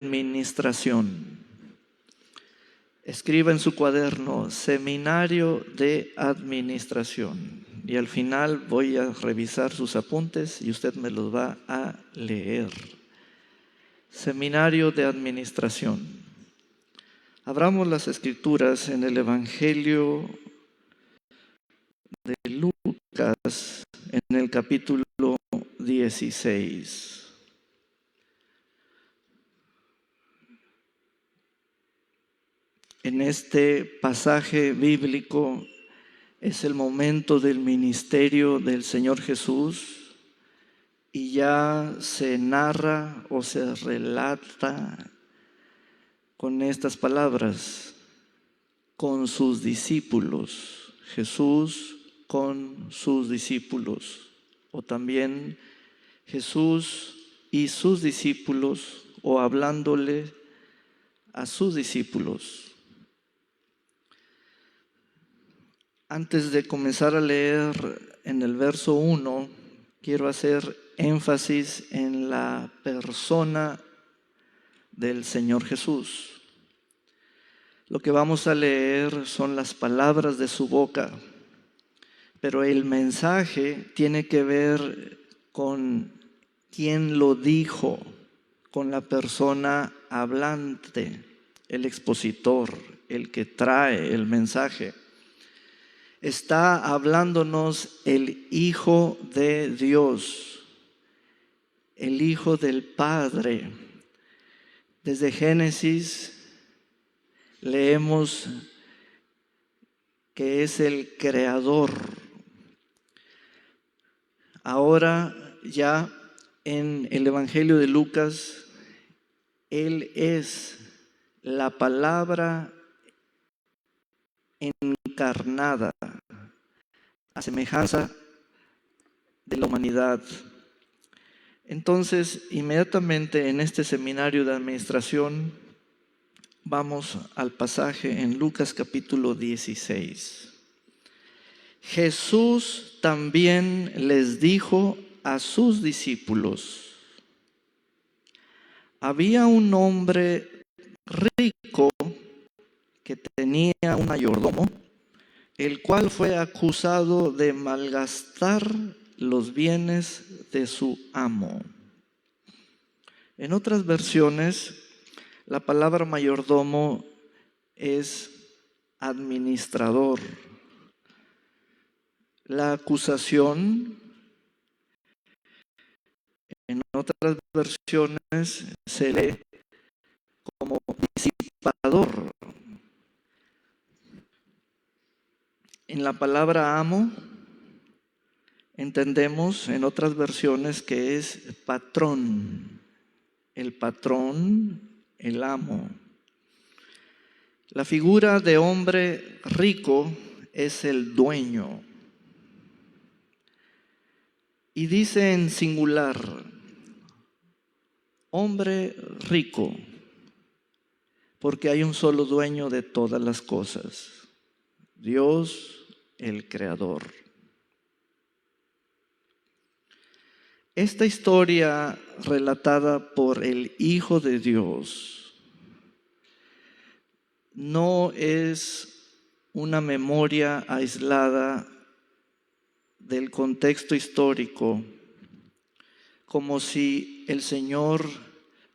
administración. Escriba en su cuaderno, seminario de administración. Y al final voy a revisar sus apuntes y usted me los va a leer. Seminario de administración. Abramos las escrituras en el Evangelio de Lucas, en el capítulo 16. En este pasaje bíblico es el momento del ministerio del Señor Jesús y ya se narra o se relata con estas palabras: con sus discípulos. Jesús con sus discípulos, o también Jesús y sus discípulos, o hablándole a sus discípulos. Antes de comenzar a leer en el verso 1, quiero hacer énfasis en la persona del Señor Jesús. Lo que vamos a leer son las palabras de su boca, pero el mensaje tiene que ver con quién lo dijo, con la persona hablante, el expositor, el que trae el mensaje. Está hablándonos el Hijo de Dios, el Hijo del Padre. Desde Génesis leemos que es el creador. Ahora ya en el Evangelio de Lucas, Él es la palabra encarnada, a semejanza de la humanidad. Entonces, inmediatamente en este seminario de administración, vamos al pasaje en Lucas capítulo 16. Jesús también les dijo a sus discípulos: había un hombre rico que tenía un mayordomo, el cual fue acusado de malgastar los bienes de su amo. En otras versiones, la palabra mayordomo es administrador. La acusación, en otras versiones, se lee como disipador. En la palabra amo, entendemos en otras versiones que es patrón. El patrón, el amo. La figura de hombre rico es el dueño. Y dice en singular, hombre rico, porque hay un solo dueño de todas las cosas, Dios el Creador. Esta historia relatada por el Hijo de Dios no es una memoria aislada del contexto histórico, como si el Señor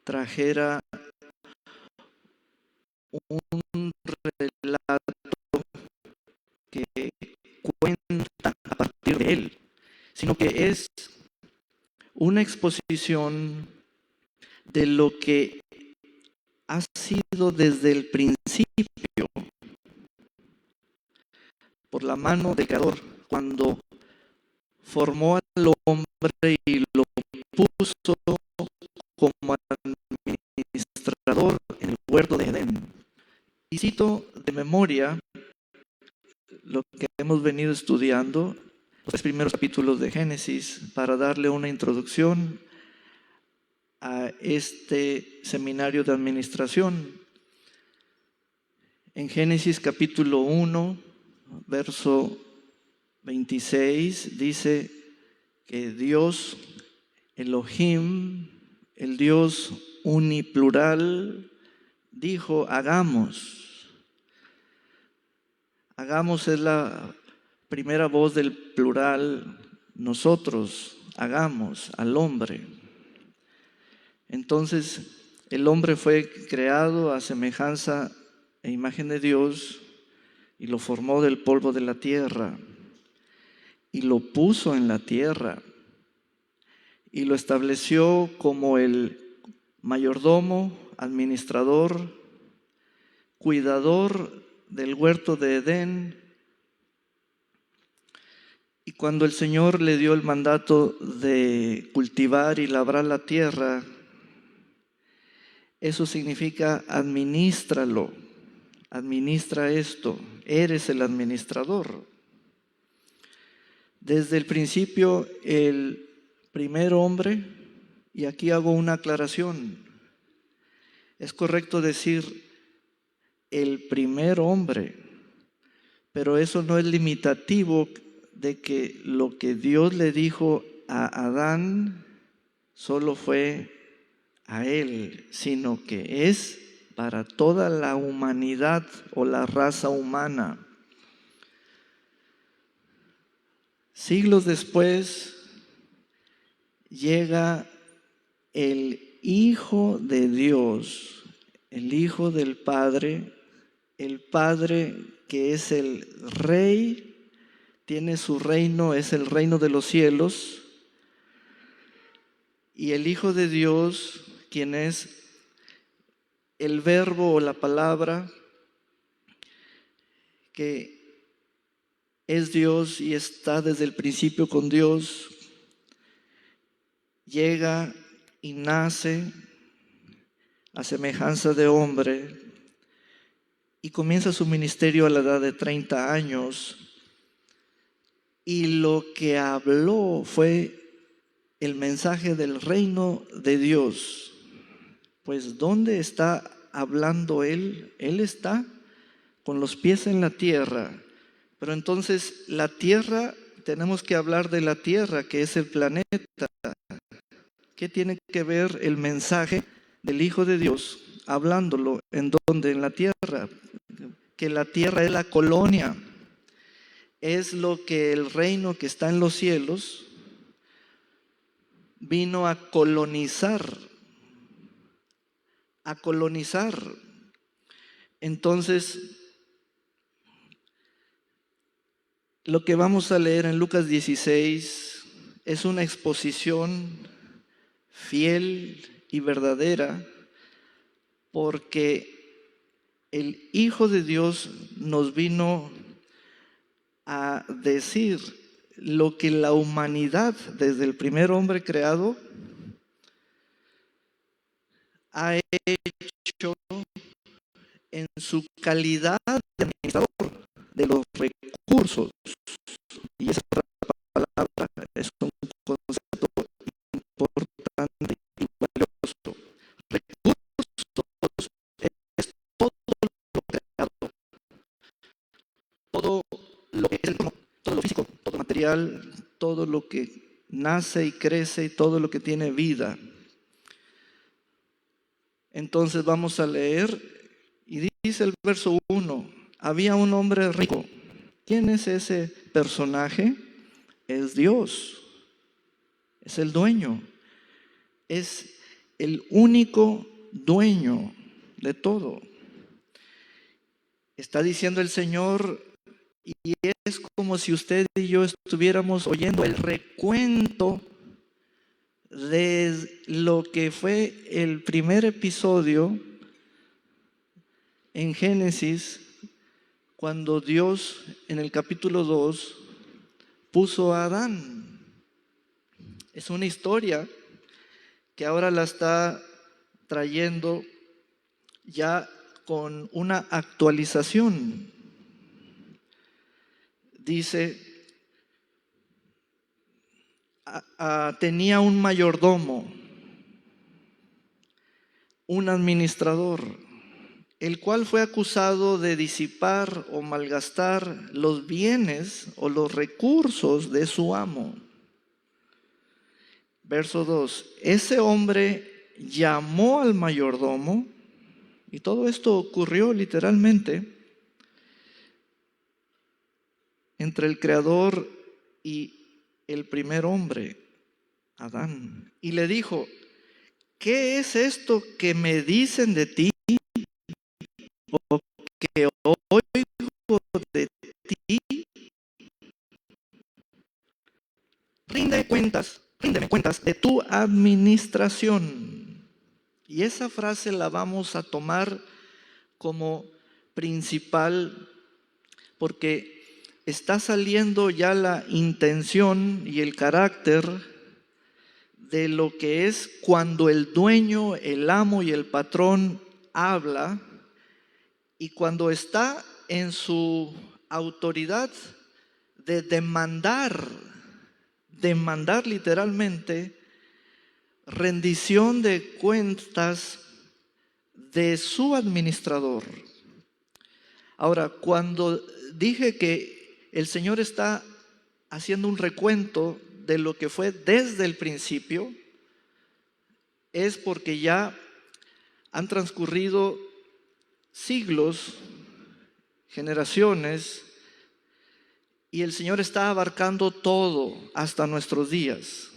trajera un relato que cuenta a partir de Él, sino que es una exposición de lo que ha sido desde el principio por la mano del Creador, cuando formó al hombre y lo puso como administrador en el huerto de Edén. Y cito de memoria lo que hemos venido estudiando, los 3 primeros capítulos de Génesis, para darle una introducción a este seminario de administración. En Génesis capítulo 1, verso 26, dice que Dios, Elohim, el Dios uniplural, dijo: hagamos. Hagamos es la primera voz del plural, nosotros, hagamos al hombre. Entonces, el hombre fue creado a semejanza e imagen de Dios y lo formó del polvo de la tierra y lo puso en la tierra y lo estableció como el mayordomo, administrador, cuidador del huerto de Edén. Y cuando el Señor le dio el mandato de cultivar y labrar la tierra, eso significa administralo, administra esto, eres el administrador. Desde el principio, el primer hombre, y aquí hago una aclaración, es correcto decir el primer hombre, pero eso no es limitativo de que lo que Dios le dijo a Adán solo fue a él, sino que es para toda la humanidad o la raza humana. Siglos después llega el Hijo de Dios, el Hijo del Padre, el Padre que es el Rey, tiene su reino, es el reino de los cielos, y el Hijo de Dios, quien es el verbo o la palabra, que es Dios y está desde el principio con Dios, llega y nace a semejanza de hombre y comienza su ministerio a la edad de 30 años. Y lo que habló fue el mensaje del reino de Dios. Pues ¿dónde está hablando Él? Él está con los pies en la tierra. Pero entonces la tierra, tenemos que hablar de la tierra, que es el planeta. ¿Qué tiene que ver el mensaje del Hijo de Dios? Hablándolo, ¿en dónde? En la tierra. Que la tierra es la colonia. Es lo que el reino que está en los cielos vino a colonizar. A colonizar. Entonces, lo que vamos a leer en Lucas 16 es una exposición fiel y verdadera, porque el Hijo de Dios nos vino a decir lo que la humanidad, desde el primer hombre creado, ha hecho en su calidad de administrador de los recursos. Y esa palabra es un concepto importante y valioso. Recursos es todo lo creado, todo lo que es el mundo, todo lo físico, todo material, todo lo que nace y crece y todo lo que tiene vida. Entonces vamos a leer y dice el verso 1, había un hombre rico. ¿Quién es ese personaje? Es Dios, es el dueño, es el único dueño de todo. Está diciendo el Señor, y es como si usted y yo estuviéramos oyendo el recuento de lo que fue el primer episodio en Génesis, cuando Dios en el capítulo 2 puso a Adán. Es una historia que ahora la está trayendo ya con una actualización. Dice, tenía un mayordomo, un administrador, el cual fue acusado de disipar o malgastar los bienes o los recursos de su amo. Verso 2, ese hombre llamó al mayordomo, y todo esto ocurrió literalmente entre el Creador y el primer hombre, Adán, y le dijo: ¿qué es esto que me dicen de ti o que oigo de ti? Ríndeme cuentas de tu administración. Y esa frase la vamos a tomar como principal porque está saliendo ya la intención y el carácter de lo que es cuando el dueño, el amo y el patrón habla, y cuando está en su autoridad de demandar literalmente rendición de cuentas de su administrador. Ahora, cuando dije que el Señor está haciendo un recuento de lo que fue desde el principio, es porque ya han transcurrido siglos, generaciones, y el Señor está abarcando todo hasta nuestros días.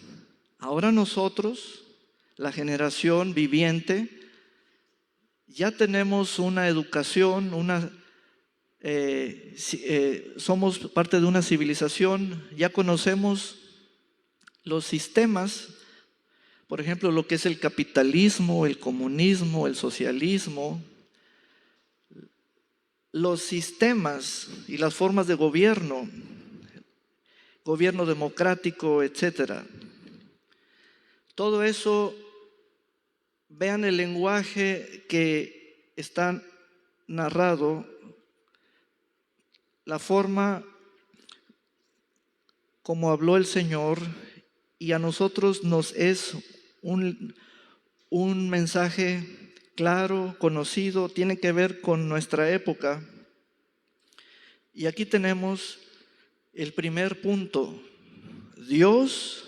Ahora nosotros, la generación viviente, ya tenemos una educación, somos parte de una civilización, ya conocemos los sistemas, por ejemplo, lo que es el capitalismo, el comunismo, el socialismo, los sistemas y las formas de gobierno democrático, etcétera. Todo eso, vean el lenguaje que está narrado, la forma como habló el Señor, y a nosotros nos es un mensaje claro, conocido, tiene que ver con nuestra época. Y aquí tenemos el primer punto. Dios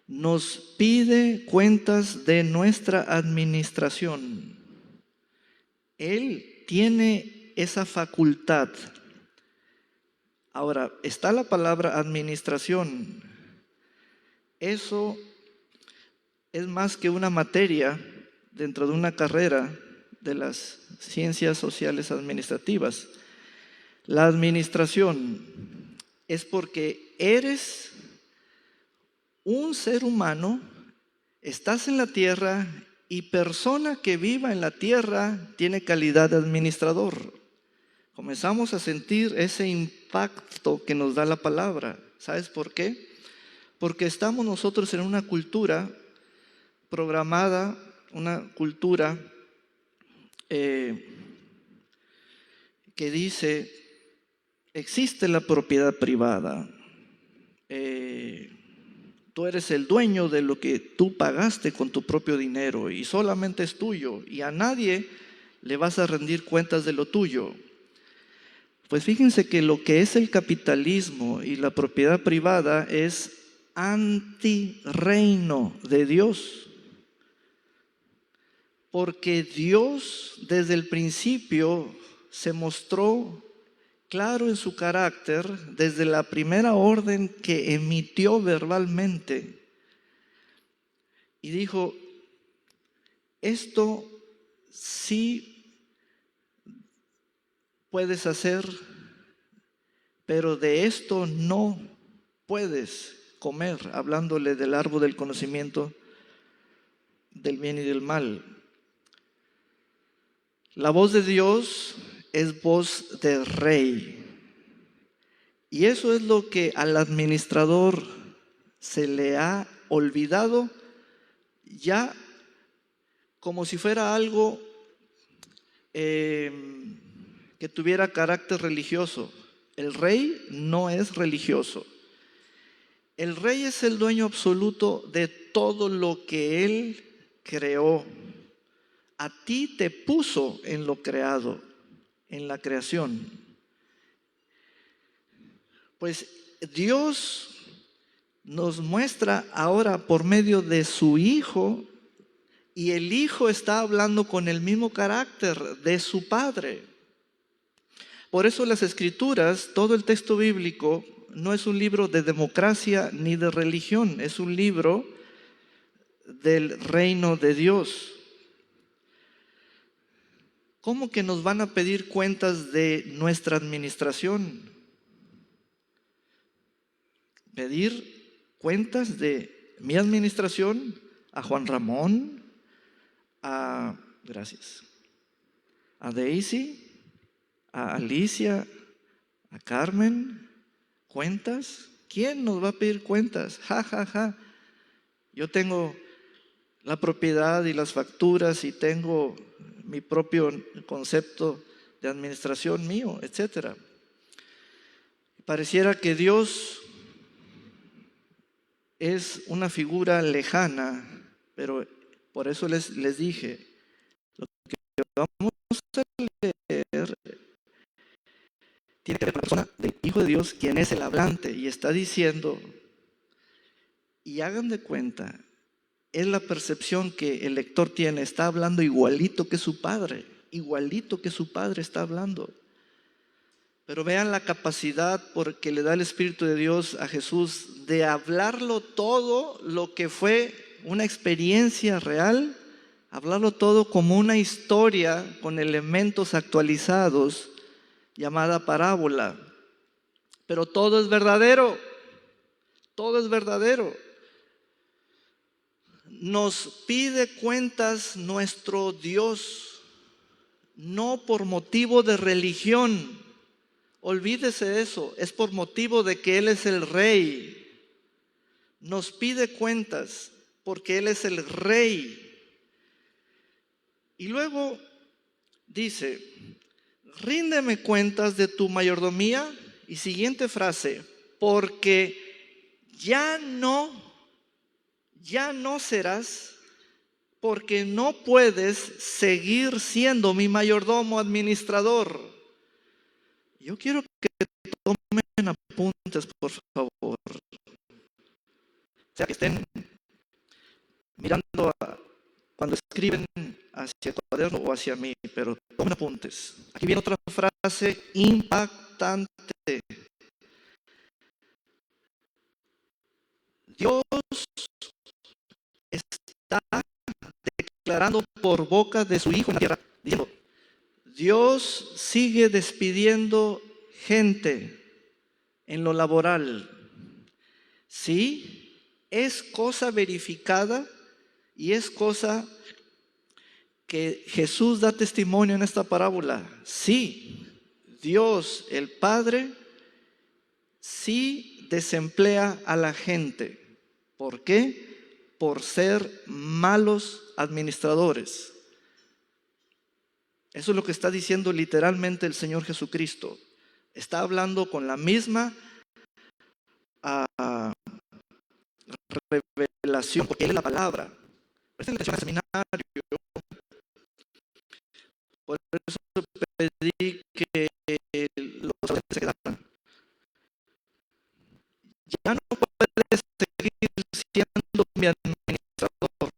nos pide cuentas de nuestra administración. Él tiene esa facultad. Ahora, está la palabra administración. Eso es más que una materia dentro de una carrera de las ciencias sociales administrativas. La administración es porque eres un ser humano, estás en la tierra, y persona que viva en la tierra tiene calidad de administrador. Comenzamos a sentir ese impacto que nos da la palabra. ¿Sabes por qué? Porque estamos nosotros en una cultura programada, una cultura que dice: existe la propiedad privada, tú eres el dueño de lo que tú pagaste con tu propio dinero y solamente es tuyo, y a nadie le vas a rendir cuentas de lo tuyo. Pues fíjense que lo que es el capitalismo y la propiedad privada es antirreino de Dios. Porque Dios desde el principio se mostró claro en su carácter desde la primera orden que emitió verbalmente. Y dijo: esto sí puedes hacer, pero de esto no puedes comer, hablándole del árbol del conocimiento del bien y del mal. La voz de Dios es voz de rey. Y eso es lo que al administrador se le ha olvidado, ya como si fuera algo que tuviera carácter religioso. El rey no es religioso. El rey es el dueño absoluto de todo lo que él creó. A ti te puso en lo creado, en la creación. Pues Dios nos muestra ahora por medio de su Hijo Y el Hijo está hablando con el mismo carácter de su Padre. Por eso las Escrituras, todo el texto bíblico, no es un libro de democracia ni de religión, es un libro del reino de Dios. ¿Cómo que nos van a pedir cuentas de nuestra administración? Pedir cuentas de mi administración a Juan Ramón, gracias, a Daisy, a Alicia, a Carmen, cuentas. ¿Quién nos va a pedir cuentas? Ja, ja, ja. Yo tengo la propiedad y las facturas y tengo mi propio concepto de administración mío, etcétera. Pareciera que Dios es una figura lejana, pero por eso les dije, lo que vamos a leer tiene que ver con la persona del Hijo de Dios, quien es el hablante, y está diciendo, y hagan de cuenta, es la percepción que el lector tiene, está hablando igualito que su Padre está hablando. Pero vean la capacidad porque le da el Espíritu de Dios a Jesús de hablarlo todo lo que fue una experiencia real, hablarlo todo como una historia con elementos actualizados llamada parábola. Pero todo es verdadero, todo es verdadero. Nos pide cuentas nuestro Dios, no por motivo de religión. Olvídese de eso, es por motivo de que Él es el Rey. Nos pide cuentas porque Él es el Rey. Y luego dice, ríndeme cuentas de tu mayordomía. Y siguiente frase, porque ya no serás, porque no puedes seguir siendo mi mayordomo administrador. Yo quiero que tomen apuntes, por favor. O sea, que estén mirando cuando escriben hacia el cuaderno o hacia mí, pero tomen apuntes. Aquí viene otra frase impactante. Dios está declarando por boca de su Hijo en la tierra, diciendo, Dios sigue despidiendo gente en lo laboral. Sí, es cosa verificada y es cosa que Jesús da testimonio en esta parábola. Sí, Dios, el Padre, sí desemplea a la gente. ¿Por qué? Por ser malos administradores. Eso es lo que está diciendo literalmente el Señor Jesucristo. Está hablando con la misma revelación, porque Él es la palabra. Presten atención al seminario. Por eso pedí que los estudiantes se quedaran. Ya no puedes seguir siendo mi administrador.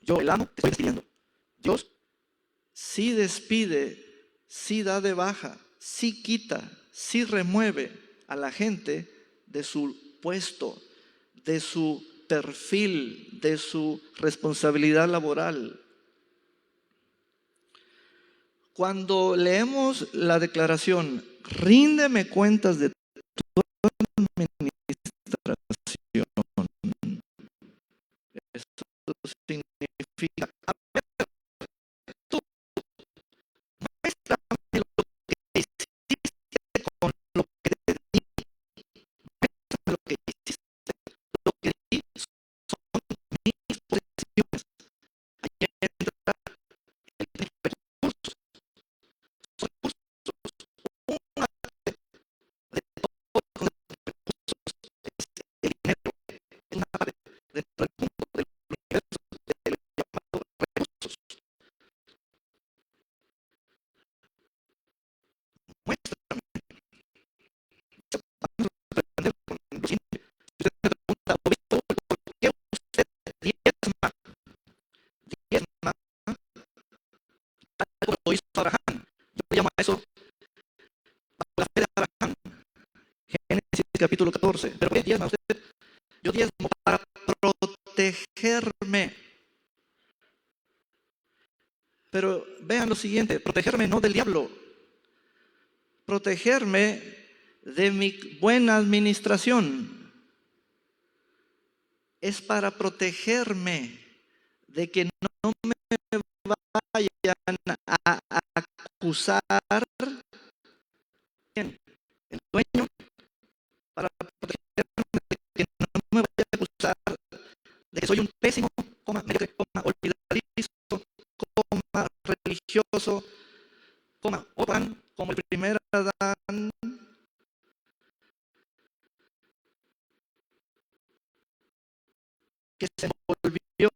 Yo, el amo, te estoy despidiendo. Dios sí despide, sí da de baja, sí quita, sí remueve a la gente de su puesto, de su perfil, de su responsabilidad laboral. Cuando leemos la declaración, ríndeme cuentas de tu administración, eso significa, tú muéstrame lo que hiciste con lo que te di, muéstrame lo que hiciste, lo que di son mis posesiones. Ahí entra el recurso, son recursos, una capítulo 14. ¿Pero qué diezma usted? Yo diezmo para protegerme. Pero vean lo siguiente, protegerme no del diablo, protegerme de mi buena administración. Es para protegerme de que no me vayan a acusar. ¿Quién? El dueño. Para protegerme de que no me vaya a acusar de que soy un pésimo, mediocre, olvidadizo, religioso, Oban, como el primer Adán, que se envolvió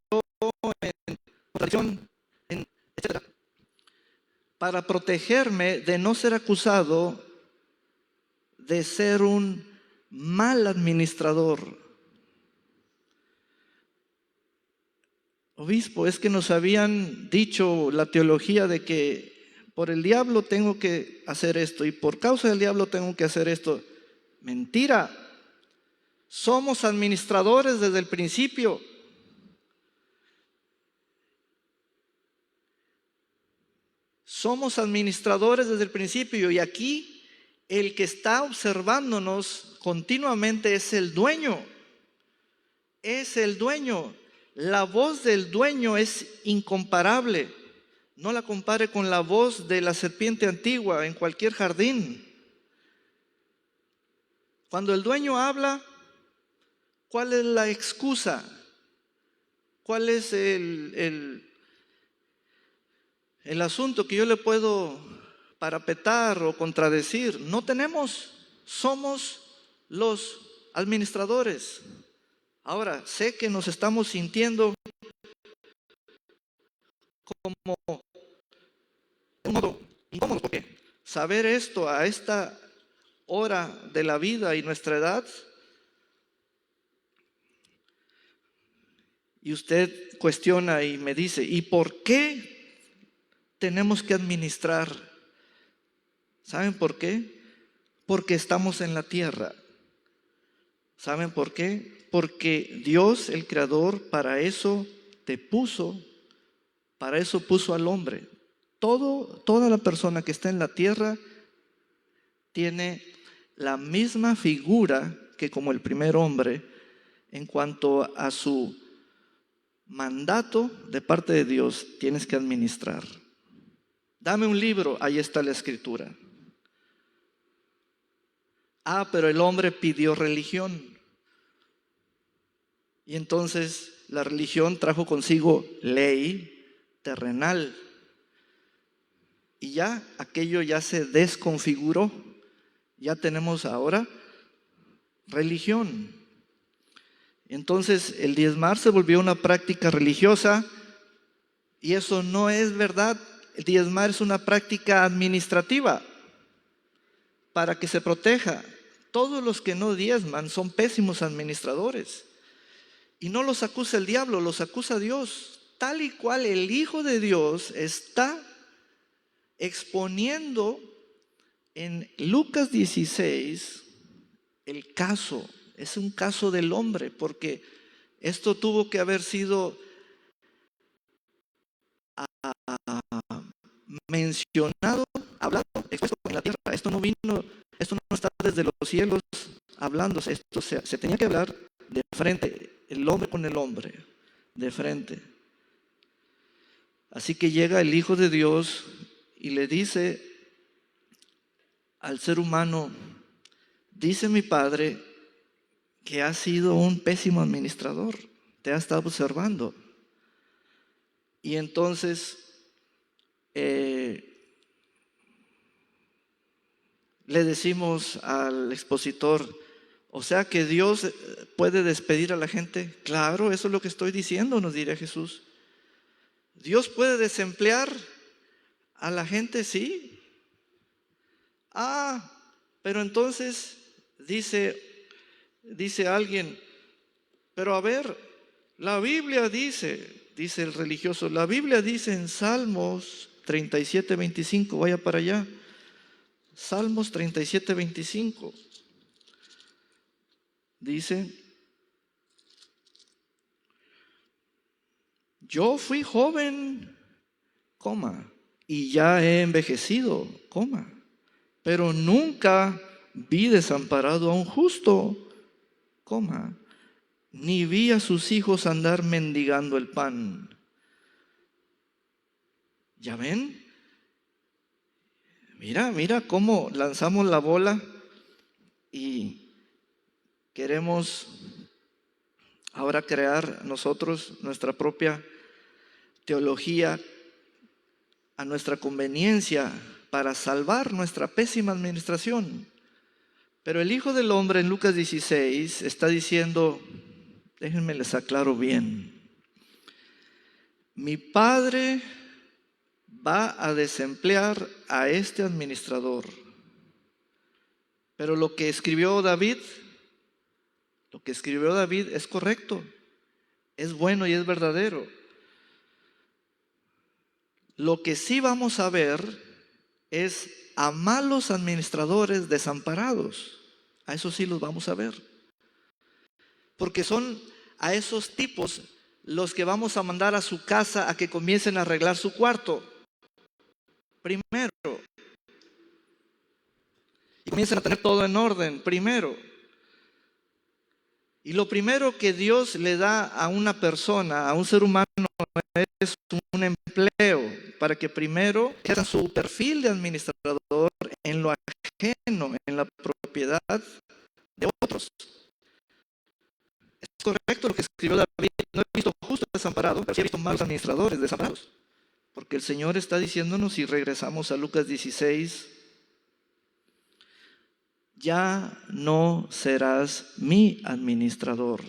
en tradición, etc. Para protegerme de no ser acusado de ser un mal administrador. Obispo, es que nos habían dicho la teología de que por el diablo tengo que hacer esto y por causa del diablo tengo que hacer esto. Mentira. Somos administradores desde el principio. Somos administradores desde el principio y aquí el que está observándonos continuamente es el dueño. Es el dueño. La voz del dueño es incomparable. No la compare con la voz de la serpiente antigua en cualquier jardín. Cuando el dueño habla, ¿cuál es la excusa? ¿Cuál es el asunto que yo le puedo parapetar o contradecir? No tenemos, somos los administradores. Ahora, sé que nos estamos sintiendo como de un modo incómodo, porque saber esto a esta hora de la vida y nuestra edad, y usted cuestiona y me dice, ¿y por qué tenemos que administrar? ¿Saben por qué? Porque estamos en la tierra. ¿Saben por qué? Porque Dios, el Creador, para eso te puso, para eso puso al hombre. Toda la persona que está en la tierra tiene la misma figura que como el primer hombre en cuanto a su mandato de parte de Dios. Tienes que administrar. Dame un libro, ahí está la escritura. Ah, pero el hombre pidió religión. Y entonces la religión trajo consigo ley terrenal. Y ya aquello ya se desconfiguró. Ya tenemos ahora religión. Entonces el diezmar se volvió una práctica religiosa y eso no es verdad. El diezmar es una práctica administrativa para que se proteja. Todos los que no diezman son pésimos administradores. Y no los acusa el diablo, los acusa Dios. Tal y cual el Hijo de Dios está exponiendo en Lucas 16 el caso. Es un caso del hombre, porque esto tuvo que haber sido mencionado, hablado, expuesto en la tierra. Esto no está desde los cielos hablándose. Esto se tenía que hablar de frente, el hombre con el hombre, de frente. Así que llega el Hijo de Dios y le dice al ser humano, dice mi Padre que has sido un pésimo administrador, te ha estado observando. Y entonces le decimos al expositor, o sea que Dios puede despedir a la gente. Claro, eso es lo que estoy diciendo, nos dirá Jesús. Dios puede desemplear a la gente, sí. Ah, pero entonces dice alguien, pero a ver, la Biblia dice el religioso, la Biblia dice en Salmos 37:25, vaya para allá. Salmos 37:25. dice: yo fui joven, y ya he envejecido, pero nunca vi desamparado a un justo, ni vi a sus hijos andar mendigando el pan. ¿Ya ven? Mira cómo lanzamos la bola y queremos ahora crear nosotros nuestra propia teología a nuestra conveniencia para salvar nuestra pésima administración. Pero el Hijo del Hombre en Lucas 16 está diciendo, déjenme les aclaro bien, mi Padre va a desemplear a este administrador, pero lo que escribió David es correcto, es bueno y es verdadero. Lo que sí vamos a ver es a malos administradores desamparados. A esos sí los vamos a ver. Porque son a esos tipos los que vamos a mandar a su casa a que comiencen a arreglar su cuarto primero. Y comiencen a tener todo en orden primero. Y lo primero que Dios le da a una persona, a un ser humano, es un empleo para que primero ejerza su perfil de administrador en lo ajeno, en la propiedad de otros. Es correcto lo que escribió David: no he visto justos desamparados, pero sí he visto malos administradores desamparados. Porque el Señor está diciéndonos, si regresamos a Lucas 16, ya no serás mi administrador.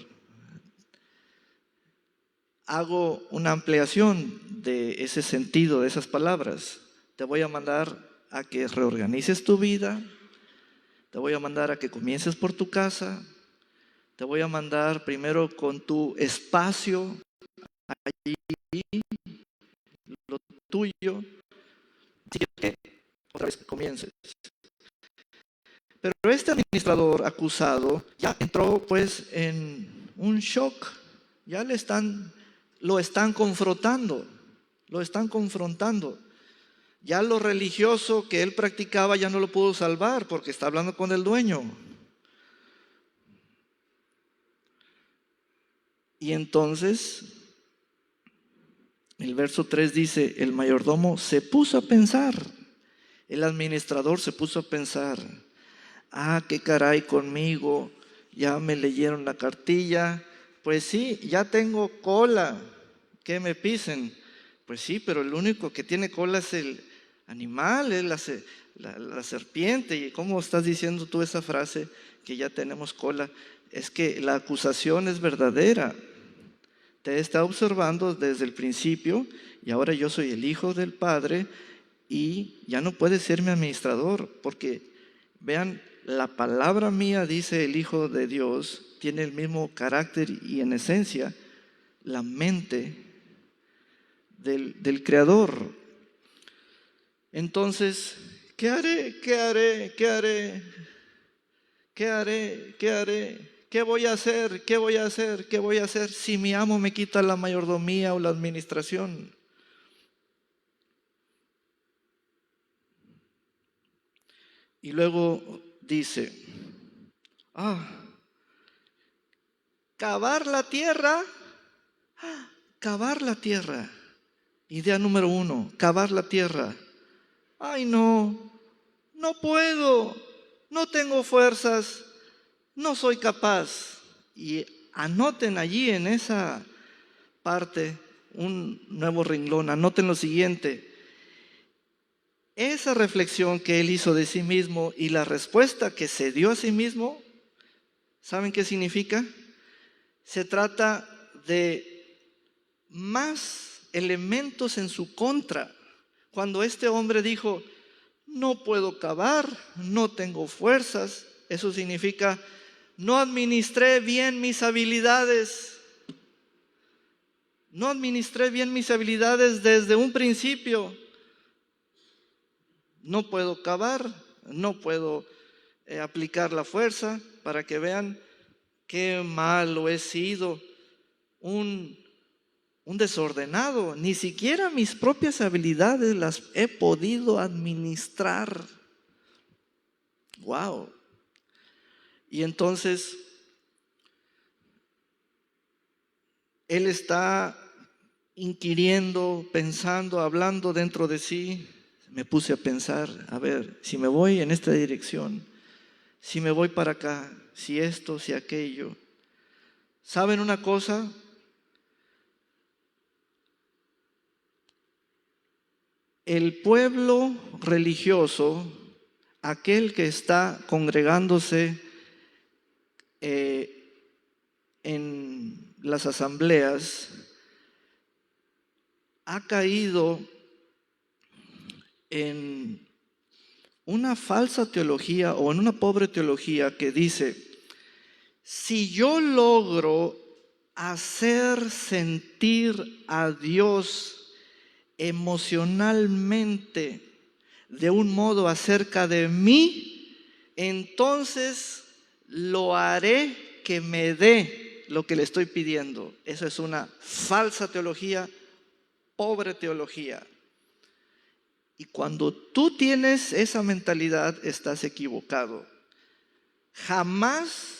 Hago una ampliación de ese sentido, de esas palabras. Te voy a mandar a que reorganices tu vida. Te voy a mandar a que comiences por tu casa. Te voy a mandar primero con tu espacio, allí, lo tuyo. Así que otra vez comiences. Pero este administrador acusado ya entró pues en un shock. Ya lo están confrontando. Ya lo religioso que él practicaba ya no lo pudo salvar porque está hablando con el dueño. Y entonces, el verso 3 dice, el mayordomo se puso a pensar, el administrador se puso a pensar, qué caray conmigo, ya me leyeron la cartilla, pues sí, ya tengo cola, que me pisen. Pues sí, pero el único que tiene cola es el animal, es la serpiente. ¿Y cómo estás diciendo tú esa frase que ya tenemos cola? Es que la acusación es verdadera. Te está observando desde el principio y ahora yo soy el hijo del Padre y ya no puede ser mi administrador, porque vean, la palabra mía, dice el Hijo de Dios, tiene el mismo carácter y en esencia la mente del Creador. Entonces, ¿qué haré? ¿Qué voy a hacer si mi amo me quita la mayordomía o la administración? Y luego dice, cavar la tierra. Idea número 1, cavar la tierra. No puedo, no tengo fuerzas, no soy capaz. Y anoten allí en esa parte un nuevo renglón, anoten lo siguiente. Esa reflexión que él hizo de sí mismo y la respuesta que se dio a sí mismo, ¿saben qué significa? Se trata de más elementos en su contra. Cuando este hombre dijo, no puedo cavar, no tengo fuerzas, eso significa, no administré bien mis habilidades. No administré bien mis habilidades desde un principio. No puedo cavar, no puedo aplicar la fuerza, para que vean qué malo he sido, un desordenado. Ni siquiera mis propias habilidades las he podido administrar. Wow. Y entonces él está inquiriendo, pensando, hablando dentro de sí. Me puse a pensar, a ver, si me voy en esta dirección, si me voy para acá, si esto, si aquello. ¿Saben una cosa? El pueblo religioso, aquel que está congregándose en las asambleas, ha caído en una falsa teología o en una pobre teología que dice: si yo logro hacer sentir a Dios emocionalmente de un modo acerca de mí, entonces lo haré que me dé lo que le estoy pidiendo. Eso es una falsa teología, pobre teología. Y cuando tú tienes esa mentalidad, estás equivocado. Jamás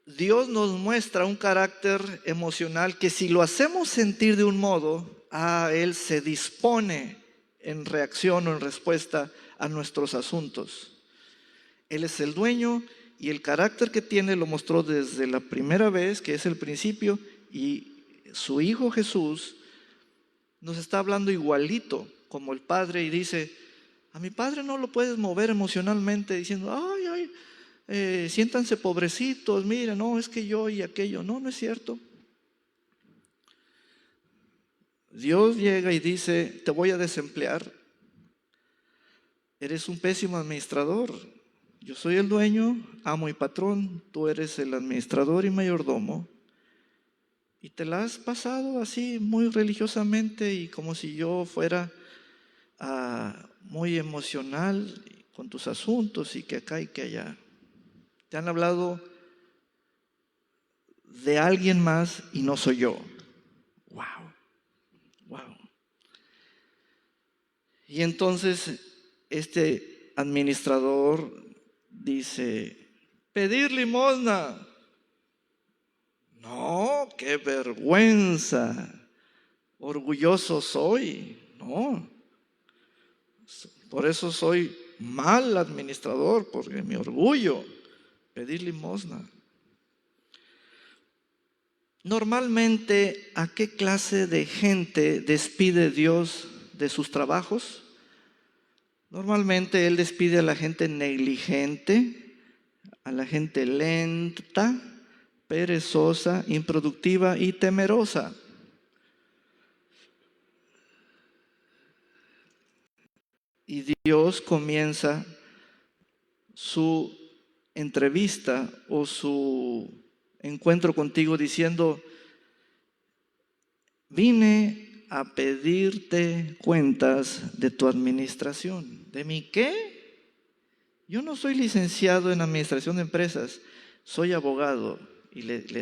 Dios nos muestra un carácter emocional que si lo hacemos sentir de un modo, Él se dispone en reacción o en respuesta a nuestros asuntos. Él es el dueño y el carácter que tiene lo mostró desde la primera vez, que es el principio, y su Hijo Jesús nos está hablando igualito como el Padre y dice: a mi Padre no lo puedes mover emocionalmente diciendo, siéntanse pobrecitos, mira, no, es que yo y aquello. No, no es cierto. Dios llega y dice: te voy a desemplear. Eres un pésimo administrador. Yo soy el dueño, amo y patrón. Tú eres el administrador y mayordomo. Y te la has pasado así muy religiosamente y como si yo fuera muy emocional con tus asuntos y que acá y que allá. Te han hablado de alguien más y no soy yo. Wow. Y entonces este administrador dice: pedir limosna. No, qué vergüenza. Orgulloso soy. No. Por eso soy mal administrador, porque mi orgullo, pedir limosna. Normalmente, ¿a qué clase de gente despide Dios de sus trabajos? Normalmente Él despide a la gente negligente, a la gente lenta, perezosa, improductiva y temerosa. Y Dios comienza su entrevista o su encuentro contigo diciendo: vine a pedirte cuentas de tu administración. ¿De mi qué? Yo no soy licenciado en administración de empresas, soy abogado. Y le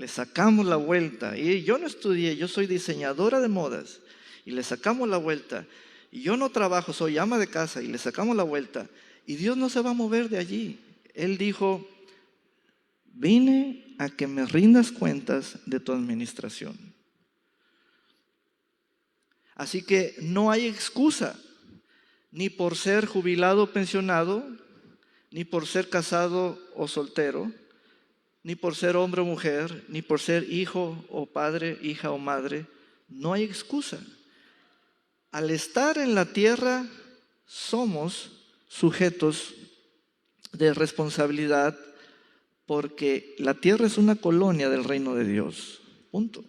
sacamos la vuelta. Y yo no estudié, yo soy diseñadora de modas. Y le sacamos la vuelta. Y yo no trabajo, soy ama de casa. Y le sacamos la vuelta. Y Dios no se va a mover de allí. Él dijo: vine a que me rindas cuentas de tu administración. Así que no hay excusa, ni por ser jubilado o pensionado, ni por ser casado o soltero, ni por ser hombre o mujer, ni por ser hijo o padre, hija o madre. No hay excusa. Al estar en la tierra, somos sujetos de responsabilidad, porque la tierra es una colonia del reino de Dios. Punto.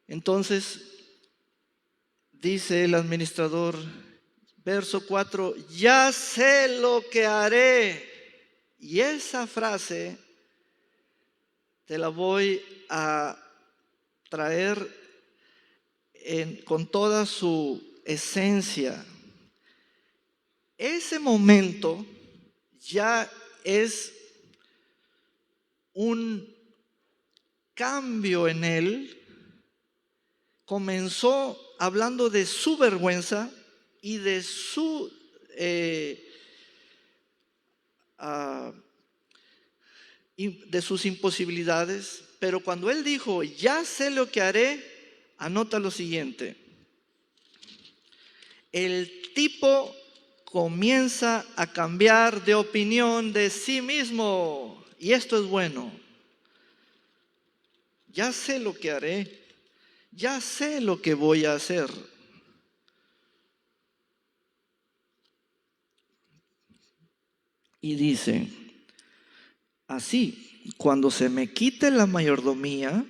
Entonces, dice el administrador, verso 4, ya sé lo que haré. Y esa frase te la voy a traer con toda su esencia. Ese momento ya es un cambio en él. Comenzó hablando de su vergüenza y de ah, de sus imposibilidades, pero cuando él dijo, ya sé lo que haré, anota lo siguiente: el tipo comienza a cambiar de opinión de sí mismo, y esto es bueno. Ya sé lo que haré, ya sé lo que voy a hacer. Y dice, así, cuando se me quite la mayordomía,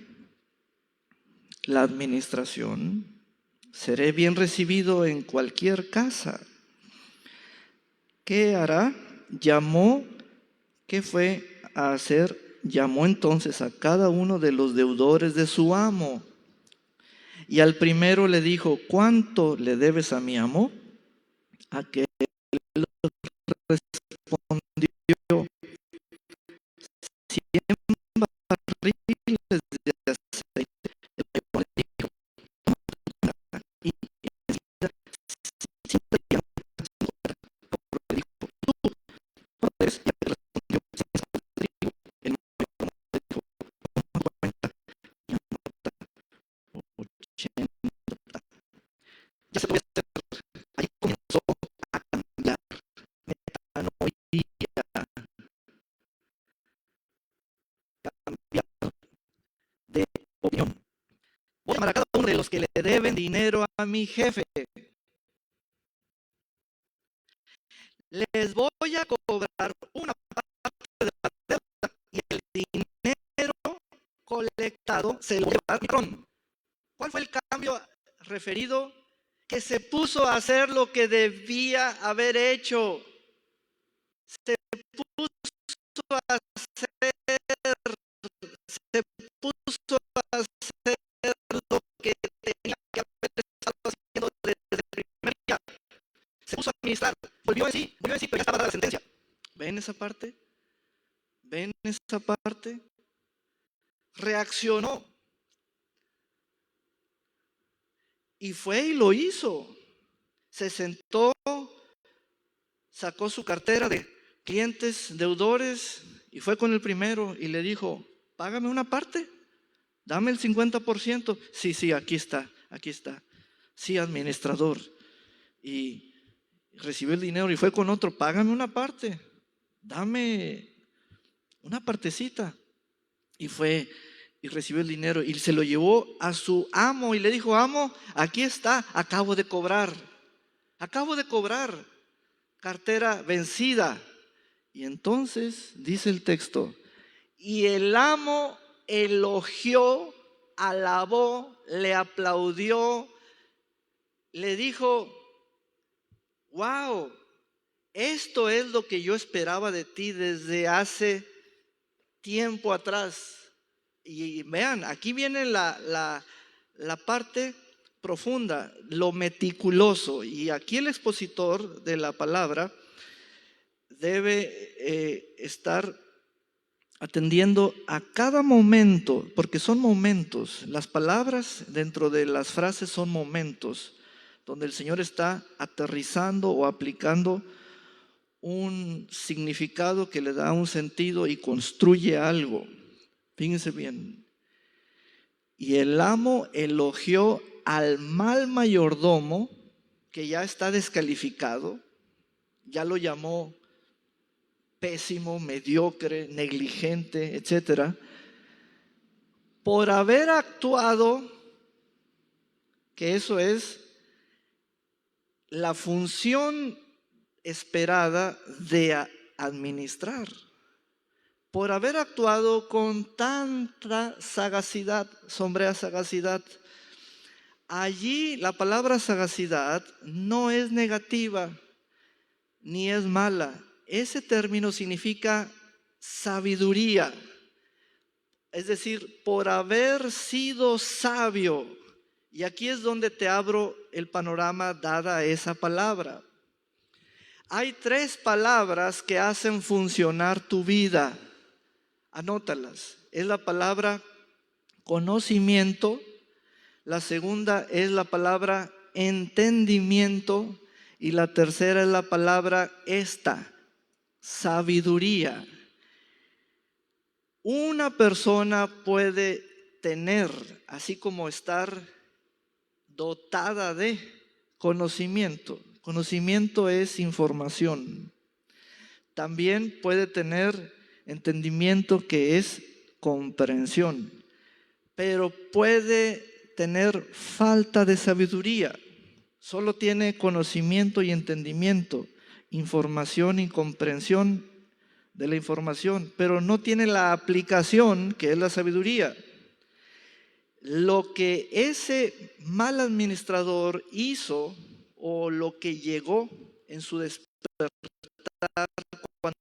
la administración, seré bien recibido en cualquier casa. ¿Qué hará? ¿Qué fue a hacer? Llamó entonces a cada uno de los deudores de su amo. Y al primero le dijo, ¿cuánto le debes a mi amo? Aquel respondió, 100 barriles de aceite. El mayor le dijo, y enseguida, siéntate y anda a su lugar. Le dijo, tú puedes. Y aquel respondió, 100 sacos de trigo. El mayor le dijo, toma cuenta y anota 80. Ya se podía hacer. Ahí comenzó a cambiar. Metanoia, cambiar de opinión. Voy a llamar a cada uno de los que le deben dinero a mi jefe. Les voy a cobrar una parte de la deuda y el dinero colectado se lo voy a llevar a mi patrón. ¿Cuál fue el cambio referido? Que se puso a hacer lo que debía haber hecho. Se puso a hacer, se puso a hacer lo que tenía que haber estado haciendo desde el primer día. Se puso a administrar, volvió en sí, pero ya estaba dada la sentencia. ¿Ven esa parte? ¿Ven esa parte? Reaccionó y fue y lo hizo. Se sentó, sacó su cartera de clientes, deudores, y fue con el primero y le dijo, págame una parte, dame el 50%. Sí, aquí está, aquí está. Sí, administrador. Y recibió el dinero y fue con otro, págame una parte, dame una partecita. Y fue y recibió el dinero y se lo llevó a su amo y le dijo, amo, aquí está, acabo de cobrar, cartera vencida. Y entonces dice el texto, y el amo elogió, alabó, le aplaudió, le dijo, wow, esto es lo que yo esperaba de ti desde hace tiempo atrás. Y vean, aquí viene la parte profunda, lo meticuloso. Y aquí el expositor de la palabra debe estar atendiendo a cada momento, porque son momentos. Las palabras dentro de las frases son momentos donde el Señor está aterrizando o aplicando un significado que le da un sentido y construye algo. Fíjense bien. Y el amo elogió al mal mayordomo, que ya está descalificado, ya lo llamó pésimo, mediocre, negligente, etcétera, por haber actuado, que eso es la función esperada de administrar, por haber actuado con tanta sagacidad, sombría sagacidad. Allí la palabra sagacidad no es negativa ni es mala. Ese término significa sabiduría. Es decir, por haber sido sabio. Y aquí es donde te abro el panorama dada esa palabra. Hay 3 palabras que hacen funcionar tu vida. Anótalas. Es la palabra conocimiento, la segunda es la palabra entendimiento y la tercera es la palabra sabiduría. Una persona puede tener, así como estar dotada de conocimiento. Conocimiento es información. También puede tener entendimiento, que es comprensión, pero puede tener falta de sabiduría. Solo tiene conocimiento y entendimiento, información y comprensión de la información, pero no tiene la aplicación, que es la sabiduría. Lo que ese mal administrador hizo, o lo que llegó en su despertar cuando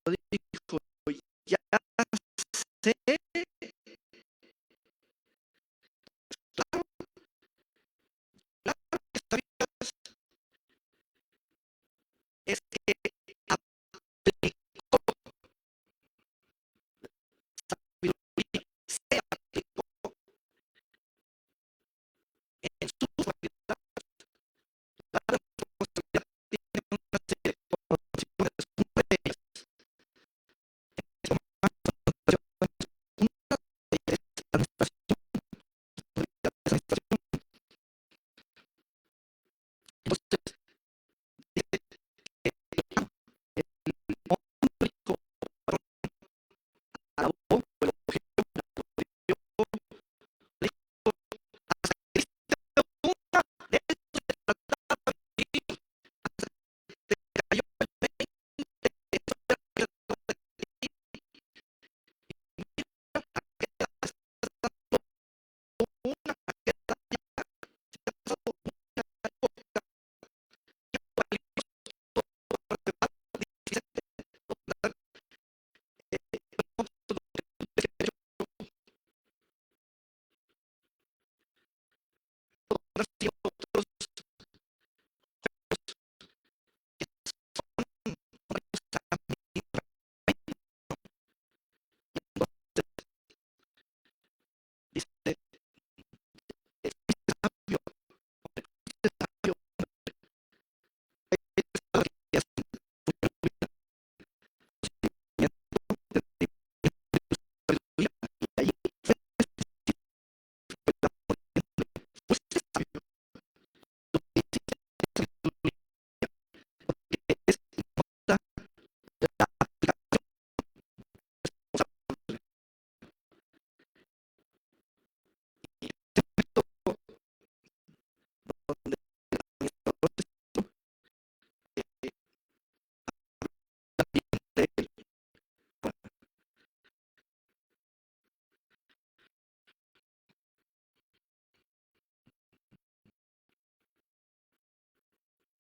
dijo, ya sé, es que aplicó sabiduría, se aplicó en su realidad. La responsabilidad tiene una serie de condiciones, una de ellas, una de ellas es la administración.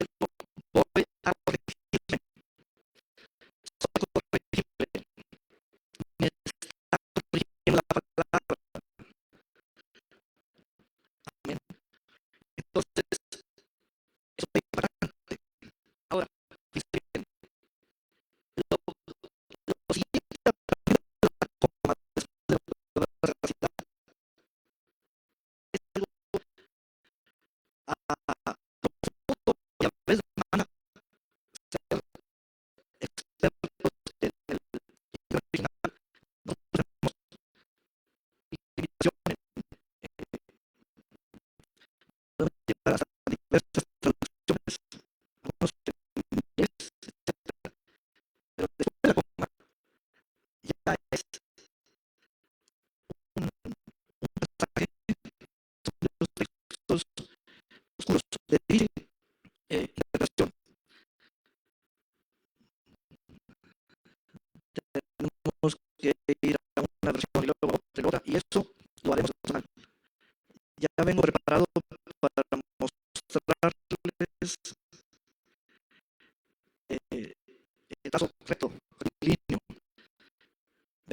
Entonces, voy a corregirme, me está corrigiendo la palabra. Amén. Entonces, eso es importante. Ahora, fíjate bien, lo siguiente a partir de la coma, después de la capacidad, es algo profundo y a la vez humana. Ser expertos en el idioma original, no tenemos limitaciones, podemos llegar hasta diversas traducciones, algunos en inglés, etcétera. Pero después de la coma ya es un pasaje sobre los textos oscuros de difícil interpretación. Tenemos que ir a una versión y luego a otra, y eso lo haremos personal. Ya vengo preparado para el trazo recto, rectilíneo.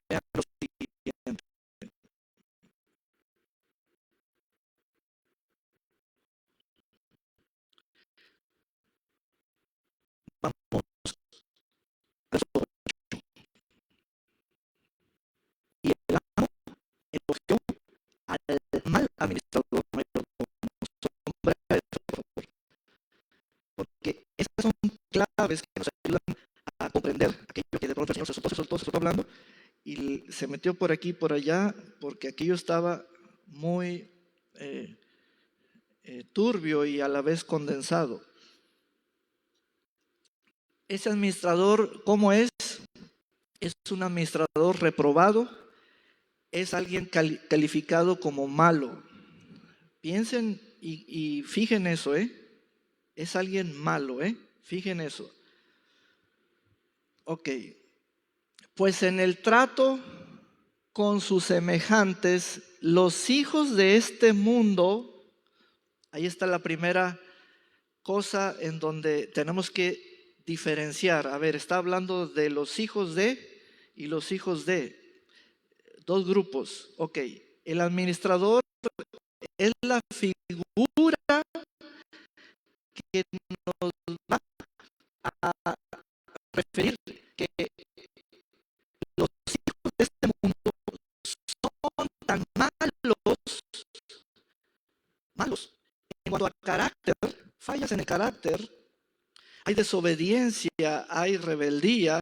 Vean lo siguiente. Vamos al verso 8. Y el amo elogió al mal administrador mayor como sombra de su favor. Porque estas son claves que nos ayudan a comprender aquello que de pronto el Señor se soltó hablando y se metió por aquí y por allá, porque aquello estaba muy turbio y a la vez condensado. Ese administrador, ¿cómo es? Es un administrador reprobado, es alguien calificado como malo. Piensen y fijen eso, es alguien malo, fijen eso. Ok, pues en el trato con sus semejantes, los hijos de este mundo, ahí está la primera cosa en donde tenemos que diferenciar. A ver, está hablando de los hijos de y los hijos de. Dos grupos. Ok, el administrador es la figura que nos va a referir que los hijos de este mundo son tan malos. En cuanto a carácter, fallas en el carácter, hay desobediencia, hay rebeldía,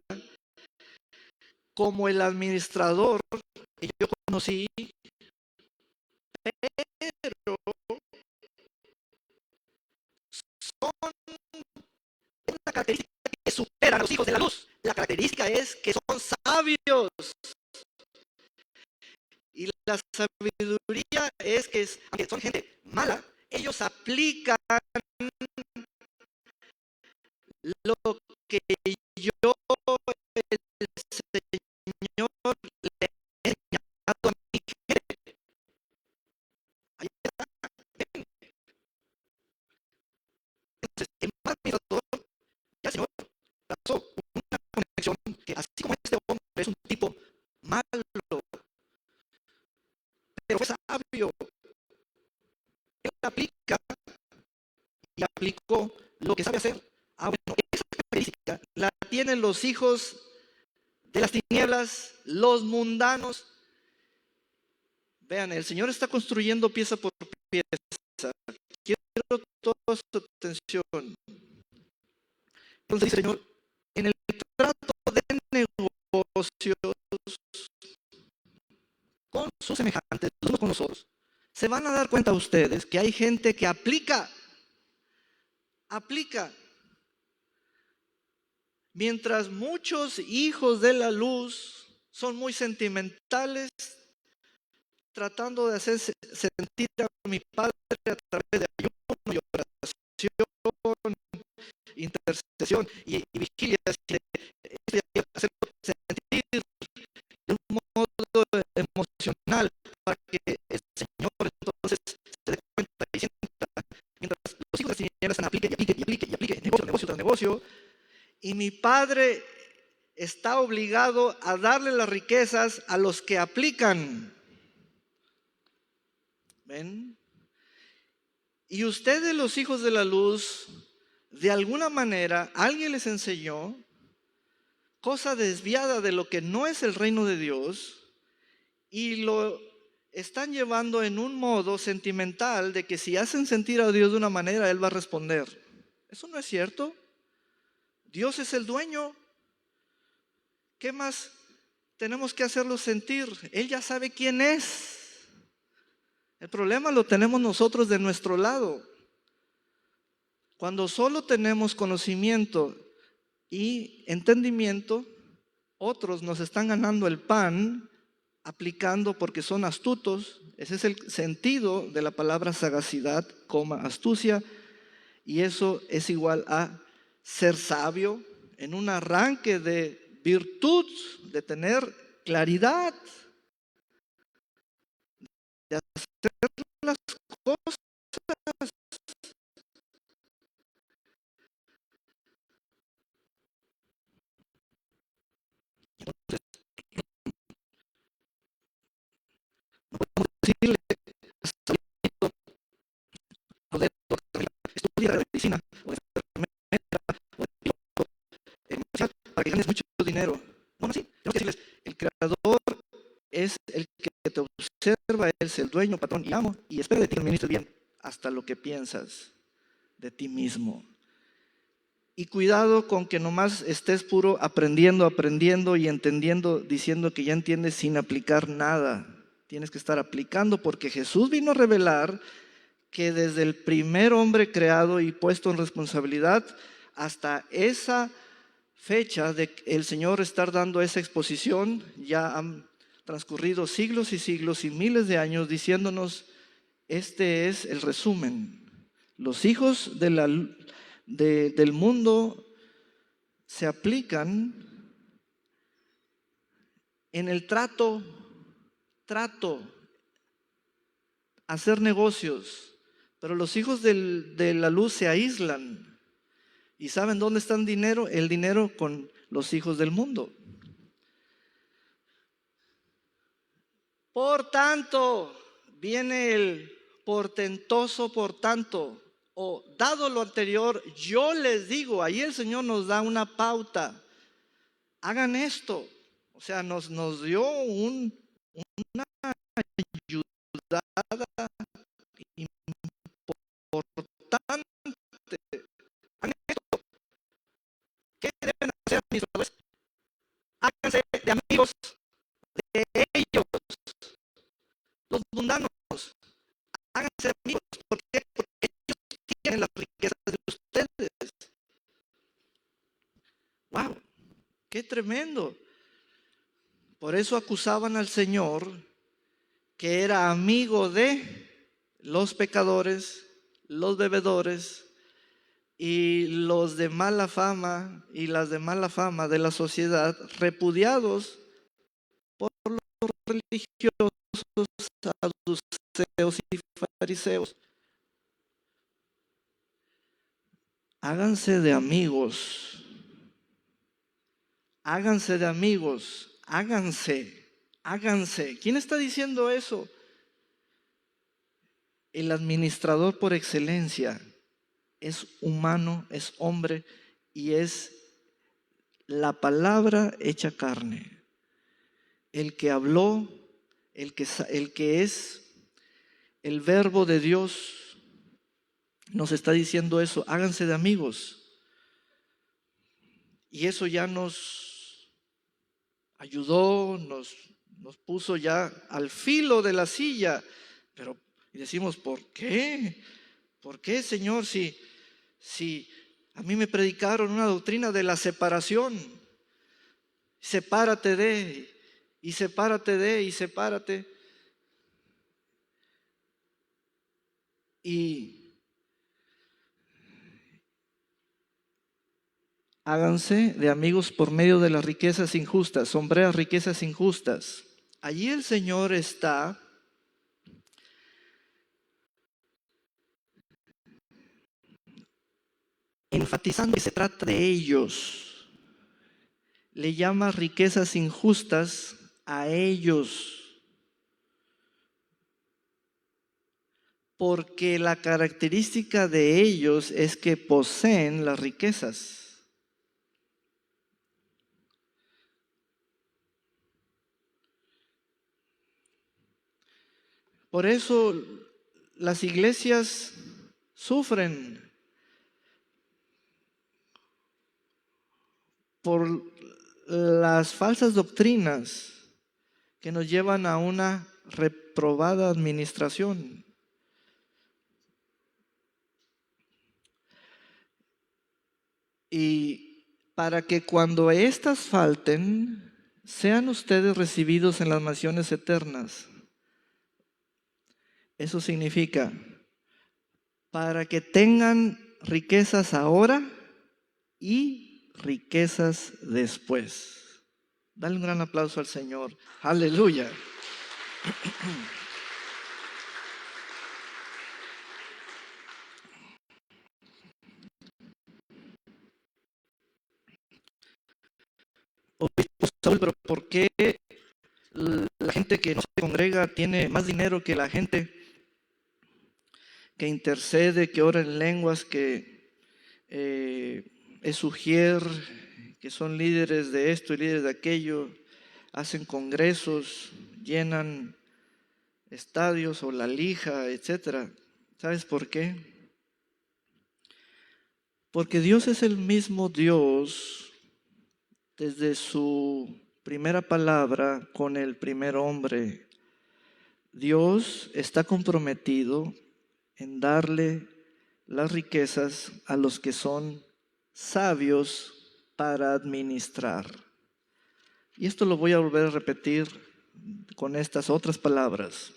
como el administrador que yo conocí, pero son una característica que superan a los hijos de la luz. La característica es que son sabios. Y la sabiduría es que, aunque son gente mala, ellos aplican lo que yo, el Señor, le he enseñado a mi gente. Ahí está. Entonces, el mal mirador, ya el Señor pasó una conexión que así como este hombre es un tipo malo, pero fue sabio, él aplica y aplicó lo que sabe hacer. Ah, bueno, esa característica la tienen los hijos de las tinieblas, los mundanos. Vean, el Señor está construyendo pieza por pieza. Quiero toda su atención. Entonces dice el Señor, en el trato de negocios con sus semejantes, los unos con los otros, se van a dar cuenta ustedes que hay gente que aplica. Mientras muchos hijos de la luz son muy sentimentales, tratando de hacer sentir a mi Padre a través de ayuno y oración, intercesión y vigilias, y hacerlo sentir de un modo emocional para que el Señor entonces se dé cuenta y sienta, mientras los hijos de las tinieblas están aplique, negocio tras negocio, y mi Padre está obligado a darle las riquezas a los que aplican. ¿Ven? Y ustedes, los hijos de la luz, de alguna manera, alguien les enseñó cosa desviada de lo que no es el reino de Dios y lo están llevando en un modo sentimental de que si hacen sentir a Dios de una manera, Él va a responder. Eso no es cierto. Dios es el dueño. ¿Qué más tenemos que hacerlo sentir? Él ya sabe quién es. El problema lo tenemos nosotros de nuestro lado. Cuando solo tenemos conocimiento y entendimiento, otros nos están ganando el pan aplicando porque son astutos. Ese es el sentido de la palabra sagacidad, astucia, y eso es igual a ser sabio en un arranque de virtud, de tener claridad, de hacer las cosas. decirle a Saulito, estudia medicina o de enfermera o de piloto comercial para que ganes mucho dinero. No, no, sí, tengo que decirles, el creador es el que te observa, es el dueño, patrón y amo, y espera de ti que administres bien hasta lo que piensas de ti mismo. Y cuidado con que nomás estés puro aprendiendo, aprendiendo y entendiendo, diciendo que ya entiendes sin aplicar nada. Tienes que estar aplicando, porque Jesús vino a revelar que desde el primer hombre creado y puesto en responsabilidad hasta esa fecha de el Señor estar dando esa exposición, ya han transcurrido siglos y siglos y miles de años diciéndonos, este es el resumen. Los hijos del mundo se aplican en el trato, hacer negocios, pero los hijos de la luz se aíslan. ¿Y saben dónde está el dinero? El dinero con los hijos del mundo. Por tanto, viene el portentoso por tanto, o dado lo anterior, yo les digo, ahí el Señor nos da una pauta. Hagan esto. O sea, nos dio una ayudada importante. Hagan esto. ¿Qué deben hacer, mis padres? Háganse de amigos de ellos, los mundanos. Háganse amigos. ¿Por qué? Porque ellos tienen las riquezas de ustedes. ¡Wow! ¡Qué tremendo! Por eso acusaban al Señor que era amigo de los pecadores, los bebedores y los de mala fama y las de mala fama de la sociedad, repudiados por los religiosos, saduceos y fariseos. Háganse de amigos, háganse de amigos, háganse. ¿Quién está diciendo eso? El administrador por excelencia es humano, es hombre y es la palabra hecha carne. El que habló, el que es el verbo de Dios, nos está diciendo eso, háganse de amigos. Y eso ya nos ayudó, nos puso ya al filo de la silla. Pero decimos, ¿por qué? ¿Por qué, Señor? Si a mí me predicaron una doctrina de la separación, sepárate de, y sepárate de, y sepárate. Y háganse de amigos por medio de las riquezas injustas, sombreras riquezas injustas. Allí el Señor está enfatizando que se trata de ellos. Le llama riquezas injustas a ellos. Porque la característica de ellos es que poseen las riquezas. Por eso las iglesias sufren por las falsas doctrinas que nos llevan a una reprobada administración. Y para que cuando éstas falten, sean ustedes recibidos en las mansiones eternas. Eso significa, para que tengan riquezas ahora y riquezas después. Dale un gran aplauso al Señor. Aleluya. Obispo Saúl, pero ¿por qué la gente gente que no se congrega tiene más dinero que la gente que intercede, que ora en lenguas, que es ujier, que son líderes de esto y líderes de aquello, hacen congresos, llenan estadios o la lija, etcétera. ¿Sabes por qué? Porque Dios es el mismo Dios desde su primera palabra con el primer hombre. Dios está comprometido en darle las riquezas a los que son sabios para administrar. Y esto lo voy a volver a repetir con estas otras palabras.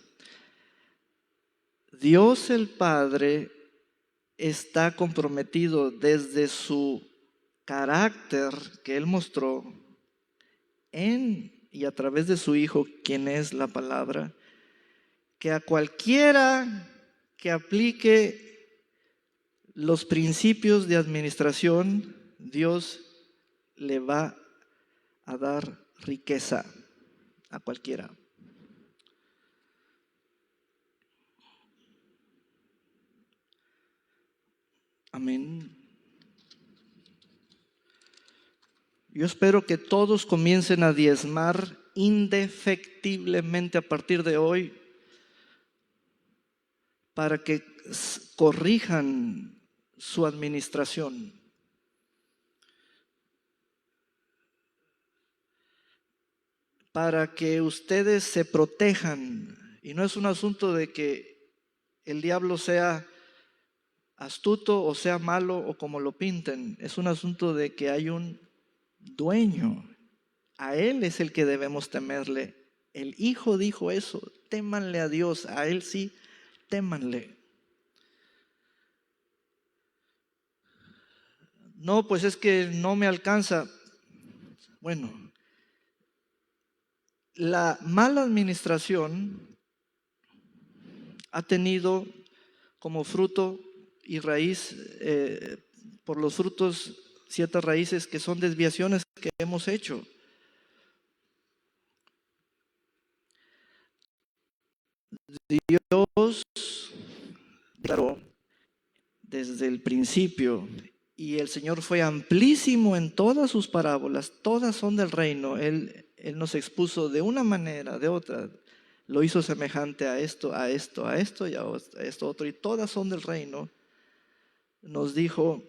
Dios el Padre está comprometido desde su carácter que Él mostró en y a través de su Hijo, quien es la palabra, que a cualquiera que aplique los principios de administración, Dios le va a dar riqueza a cualquiera. Amén. Yo espero que todos comiencen a diezmar indefectiblemente a partir de hoy para que corrijan su administración. Para que ustedes se protejan. Y no es un asunto de que el diablo sea astuto o sea malo o como lo pinten. Es un asunto de que hay un dueño. A Él es el que debemos temerle. El Hijo dijo eso, témanle a Dios, a Él sí, témanle. No, pues es que no me alcanza. Bueno, la mala administración ha tenido como fruto y raíz, por los frutos, ciertas raíces que son desviaciones que hemos hecho. Dios declaró desde el principio, y el Señor fue amplísimo en todas sus parábolas, todas son del reino. Él nos expuso de una manera, de otra, lo hizo semejante a esto, a esto, a esto y a esto otro, y todas son del reino. Nos dijo,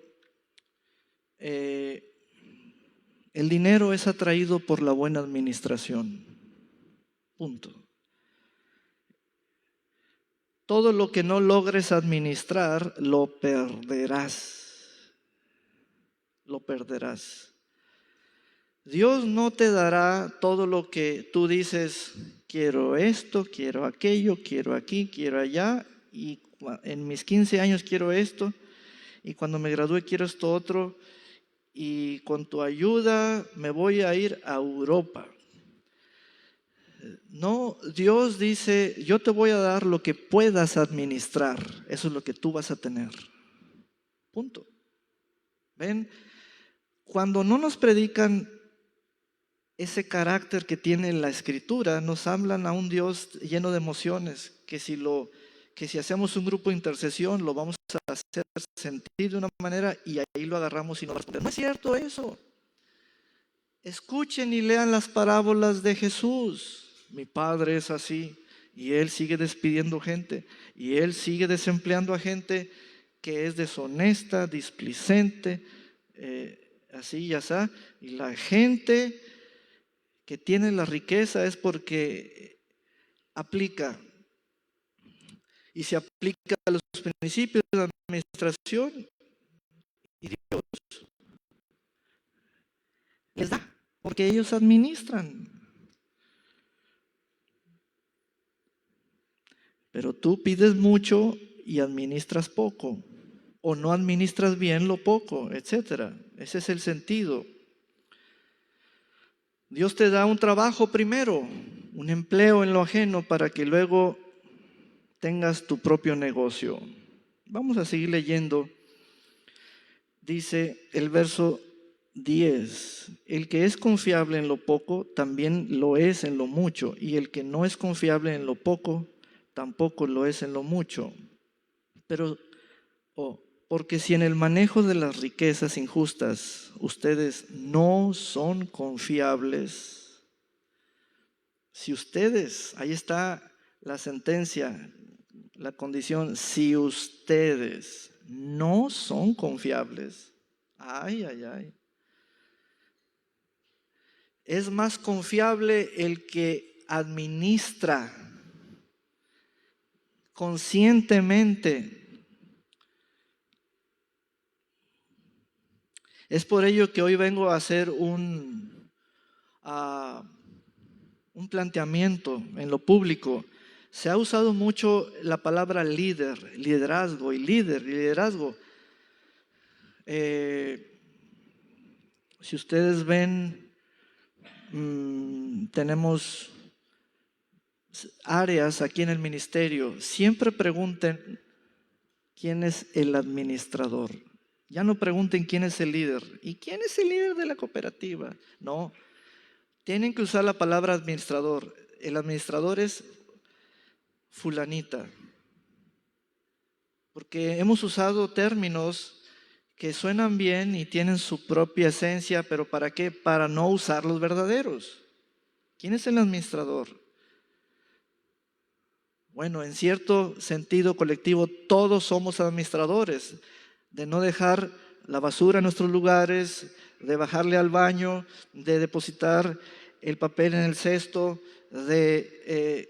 el dinero es atraído por la buena administración. Punto. Todo lo que no logres administrar, lo perderás. Lo perderás. Dios no te dará todo lo que tú dices, quiero esto, quiero aquello, quiero aquí, quiero allá, y en mis 15 años quiero esto, y cuando me gradúe quiero esto otro, y con tu ayuda me voy a ir a Europa. No, Dios dice, yo te voy a dar lo que puedas administrar. Eso es lo que tú vas a tener. Punto. ¿Ven? Cuando no nos predican ese carácter que tiene la Escritura, nos hablan a un Dios lleno de emociones, que si hacemos un grupo de intercesión, lo vamos a hacer sentir de una manera y ahí lo agarramos y nos respondemos. No es cierto eso. Escuchen y lean las parábolas de Jesús. Mi padre es así y él sigue despidiendo gente y él sigue desempleando a gente que es deshonesta, displicente, así y así. Y la gente que tiene la riqueza es porque aplica y se aplica a los principios de administración y Dios les da, porque ellos administran. Pero tú pides mucho y administras poco, o no administras bien lo poco, etc. Ese es el sentido. Dios te da un trabajo primero, un empleo en lo ajeno para que luego tengas tu propio negocio. Vamos a seguir leyendo. Dice el verso 10. El que es confiable en lo poco, también lo es en lo mucho, y el que no es confiable en lo poco, tampoco lo es en lo mucho. Pero, porque si en el manejo de las riquezas injustas ustedes no son confiables, si ustedes, ahí está la sentencia, la condición, si ustedes no son confiables, ay, ay, ay. Es más confiable el que administra conscientemente. Es por ello que hoy vengo a hacer un planteamiento en lo público. Se ha usado mucho la palabra líder, liderazgo y liderazgo. Si ustedes ven, tenemos áreas aquí en el ministerio. Siempre pregunten quién es el administrador. Ya no pregunten quién es el líder. ¿Y quién es el líder de la cooperativa? No, tienen que usar la palabra administrador. El administrador es fulanita. Porque hemos usado términos que suenan bien y tienen su propia esencia, pero ¿para qué? Para no usar los verdaderos. ¿Quién es el administrador? Bueno, en cierto sentido colectivo, todos somos administradores, de no dejar la basura en nuestros lugares, de bajarle al baño, de depositar el papel en el cesto, de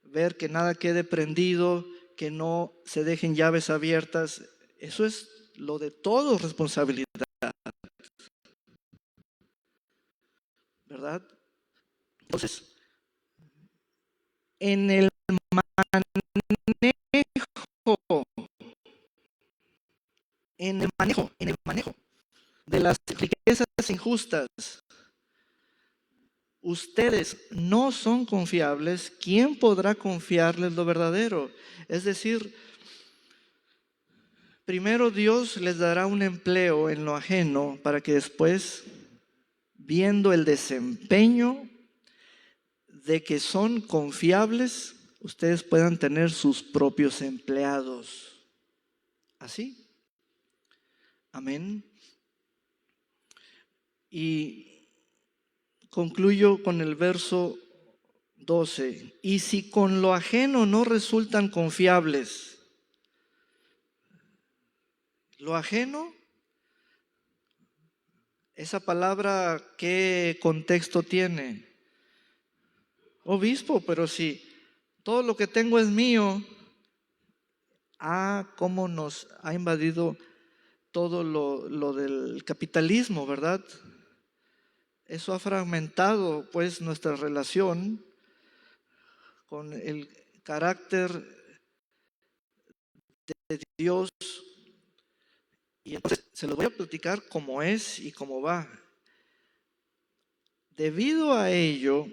ver que nada quede prendido, que no se dejen llaves abiertas. Eso es lo de todos responsabilidad, ¿verdad? Entonces, en el manejo, en el manejo de las riquezas injustas, ustedes no son confiables, ¿quién podrá confiarles lo verdadero? Es decir, primero Dios les dará un empleo en lo ajeno para que después, viendo el desempeño de que son confiables, ustedes puedan tener sus propios empleados. ¿Así? Amén. Y concluyo con el verso 12. Y si con lo ajeno no resultan confiables, lo ajeno, esa palabra, ¿qué contexto tiene? Obispo, pero si todo lo que tengo es mío, cómo nos ha invadido todo lo del capitalismo, ¿verdad? Eso ha fragmentado pues nuestra relación con el carácter de Dios. Y entonces se los voy a platicar cómo es y cómo va. Debido a ello,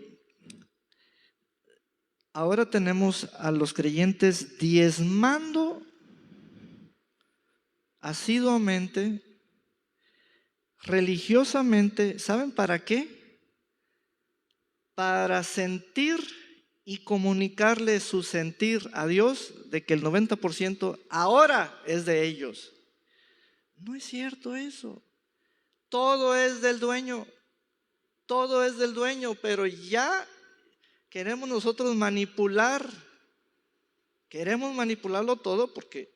ahora tenemos a los creyentes diezmando asiduamente, religiosamente. ¿Saben para qué? Para sentir y comunicarle su sentir a Dios de que el 90% ahora es de ellos. No es cierto eso. Todo es del dueño. Todo es del dueño, pero ya queremos nosotros queremos manipularlo todo porque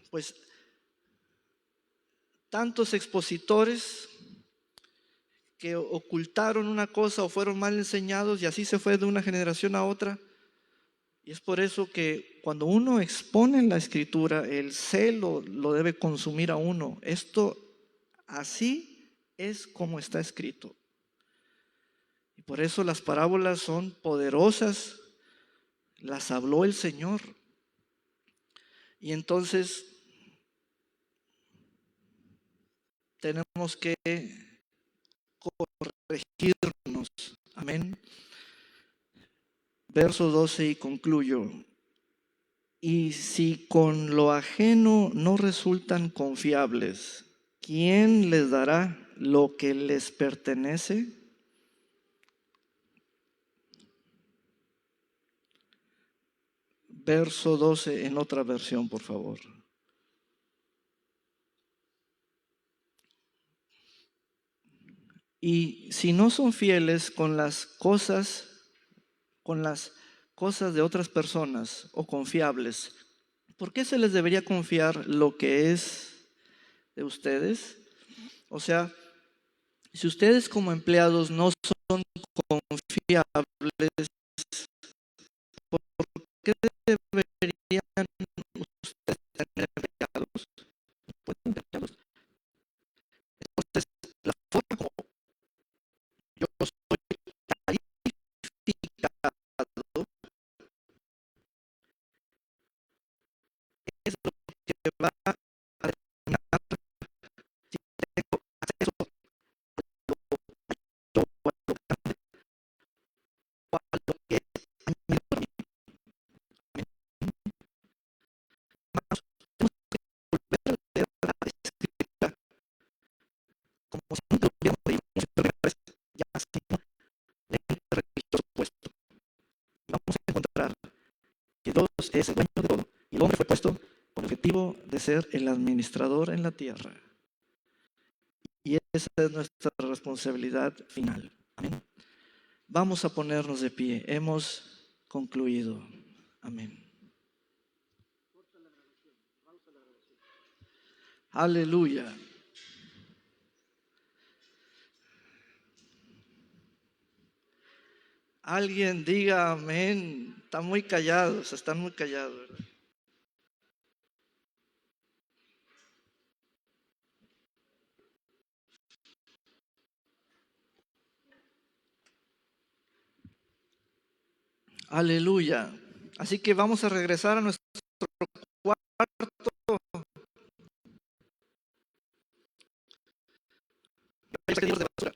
pues tantos expositores que ocultaron una cosa o fueron mal enseñados y así se fue de una generación a otra. Y es por eso que cuando uno expone la escritura, el celo lo debe consumir a uno. Esto así es como está escrito. Y por eso las parábolas son poderosas, las habló el Señor. Y entonces tenemos que corregirnos. Amén. Verso 12 y concluyo. Y si con lo ajeno no resultan confiables, ¿quién les dará lo que les pertenece? Verso 12 en otra versión, por favor. Y si no son fieles con las cosas de otras personas o confiables, ¿por qué se les debería confiar lo que es de ustedes? O sea, si ustedes como empleados no son confiables, ¿por qué deberían ustedes tener empleados? Pueden empleados. Entonces, la forma como yo soy calificado es lo que va a determinar si tengo acceso a lo, a lo que es añadido para mí. Hermanos, tenemos que volver a leer la escritura como si nunca lo hubiéramos leído, como si por primera vez, ya sin lente religioso puesto. Y vamos a encontrar que Dios es el dueño de todo y el hombre fue puesto con el objetivo de ser el administrador en la tierra. Y esa es nuestra responsabilidad final. Amén. Vamos a ponernos de pie. Hemos concluido. Amén. Aleluya. Alguien diga amén. Están muy callados, están muy callados, ¿verdad? Aleluya. Así que vamos a regresar a nuestro cuarto. De basura.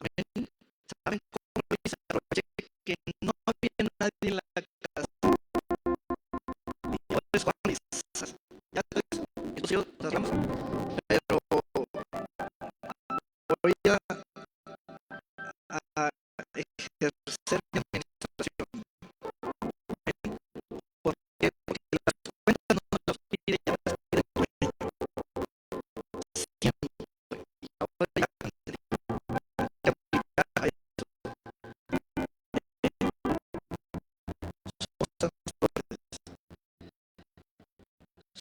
Amén. ¿Saben cómo lo desarrollé? Que no había nadie en la casa. Y por eso, ya después, entonces las ramas. Pero voy a ejercer mi administración. ¿Por qué? Porque las cuentas no las pide, ya las pide el dueño. Siempre. Y ahora ya que aplicar a eso.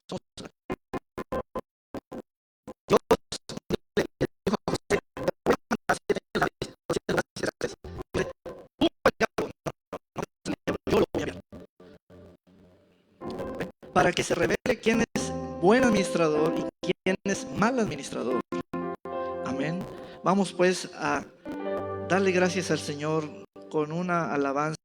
Somos Dios le dijo a José, yo lo voy a ver. Para que se revele quién es buen administrador y quién es mal administrador. Amén. Vamos pues a darle gracias al Señor con una alabanza.